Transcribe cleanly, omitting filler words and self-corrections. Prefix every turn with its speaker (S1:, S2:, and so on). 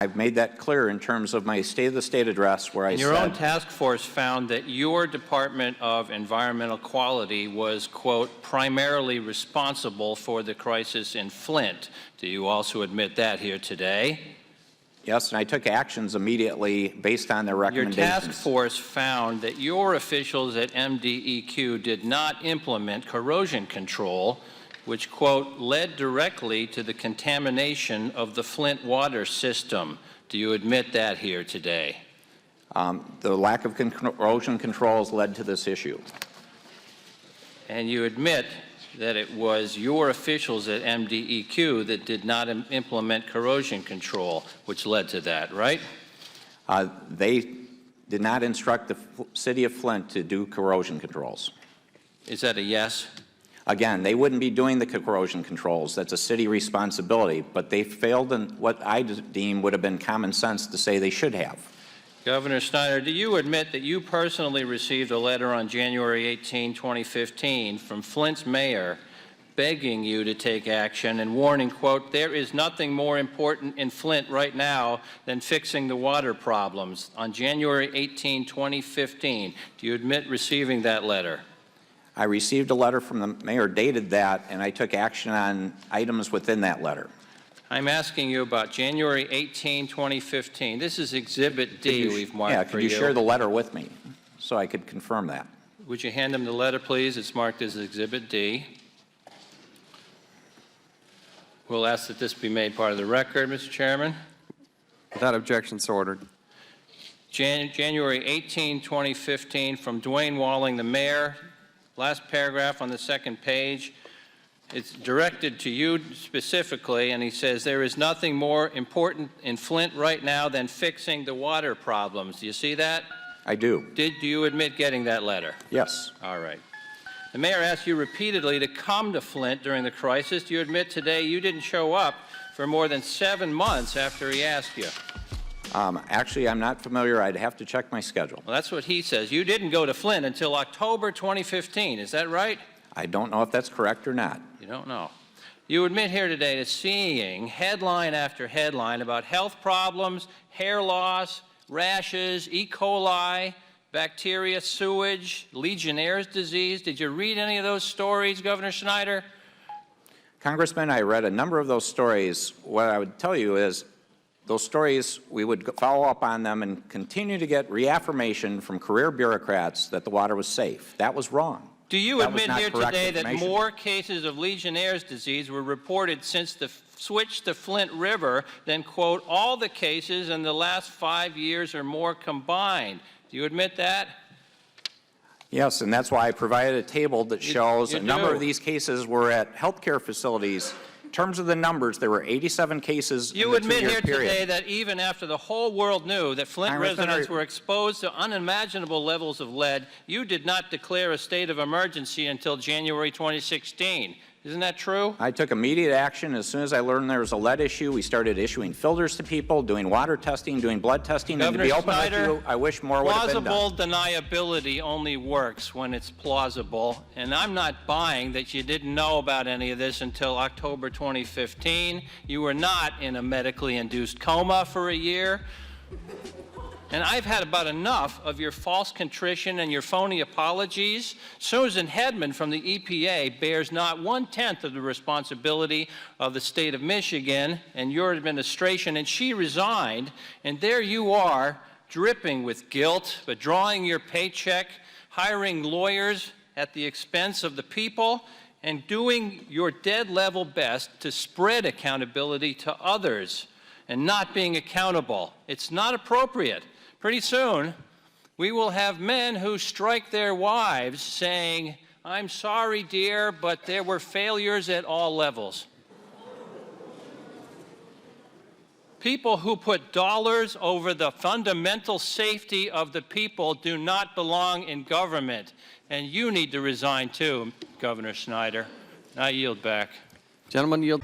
S1: I've made that clear in terms of my State of the State address where I said—
S2: Your own task force found that your Department of Environmental Quality was, quote, primarily responsible for the crisis in Flint. Do you also admit that here today?
S1: Yes, and I took actions immediately based on their recommendations.
S2: Your task force found that your officials at MDEQ did not implement corrosion control, which, quote, led directly to the contamination of the Flint water system. Do you admit that here today?
S1: The lack of corrosion controls led to this issue.
S2: And you admit that it was your officials at MDEQ that did not implement corrosion control, which led to that, right?
S1: They did not instruct the city of Flint to do corrosion controls.
S2: Is that a yes?
S1: Again, they wouldn't be doing the corrosion controls. That's a city responsibility, but they failed in what I deem would have been common sense to say they should have.
S2: Governor Snyder, do you admit that you personally received a letter on January 18, 2015 from Flint's mayor begging you to take action and warning, quote, there is nothing more important in Flint right now than fixing the water problems, on January 18, 2015? Do you admit receiving that letter?
S1: I received a letter from the mayor dated that, and I took action on items within that letter.
S2: I'm asking you about January 18, 2015. This is Exhibit D we've marked for you.
S1: Could you share the letter with me so I could confirm that?
S2: Would you hand him the letter, please? It's marked as Exhibit D. We'll ask that this be made part of the record, Mr. Chairman.
S3: Without objection, so ordered.
S2: January 18, 2015, from Dwayne Walling, the mayor. Last paragraph on the second page. It's directed to you specifically, and he says, there is nothing more important in Flint right now than fixing the water problems. Do you see that?
S1: I do.
S2: Do you admit getting that letter?
S1: Yes.
S2: All right. The mayor asked you repeatedly to come to Flint during the crisis. Do you admit today you didn't show up for more than 7 months after he asked you?
S1: Actually, I'm not familiar. I'd have to check my schedule.
S2: Well, that's what he says. You didn't go to Flint until October 2015. Is that right?
S1: I don't know if that's correct or not.
S2: You don't know. You admit here today to seeing headline after headline about health problems, hair loss, rashes, E. coli, bacteria, sewage, Legionnaire's disease. Did you read any of those stories, Governor Snyder?
S1: Congressman, I read a number of those stories. What I would tell you is those stories, we would follow up on them and continue to get reaffirmation from career bureaucrats that the water was safe. That was wrong.
S2: Do you admit here today that more cases of Legionnaire's disease were reported since the switch to Flint River than, quote, all the cases in the last 5 years or more combined? Do you admit that?
S1: Yes, and that's why I provided a table that shows a number of these cases were at healthcare facilities. In terms of the numbers, there were 87 cases in the 2-year period.
S2: You admit here today that even after the whole world knew that Flint residents were exposed to unimaginable levels of lead, you did not declare a state of emergency until January 2016. Isn't that true?
S1: I took immediate action. As soon as I learned there was a lead issue, we started issuing filters to people, doing water testing, doing blood testing.
S2: Governor
S1: and to be open
S2: Snyder,
S1: with you, I wish more would have been done.
S2: Plausible deniability only works when it's plausible, and I'm not buying that you didn't know about any of this until October 2015. You were not in a medically induced coma for a year. And I've had about enough of your false contrition and your phony apologies. Susan Hedman from the EPA bears not 1/10 of the responsibility of the state of Michigan and your administration, and she resigned, and there you are, dripping with guilt, withdrawing your paycheck, hiring lawyers at the expense of the people, and doing your dead-level best to spread accountability to others and not being accountable. It's not appropriate. Pretty soon, we will have men who strike their wives saying, I'm sorry, dear, but there were failures at all levels. People who put dollars over the fundamental safety of the people do not belong in government. And you need to resign too, Governor Snyder. I yield back.
S3: Gentlemen, yield.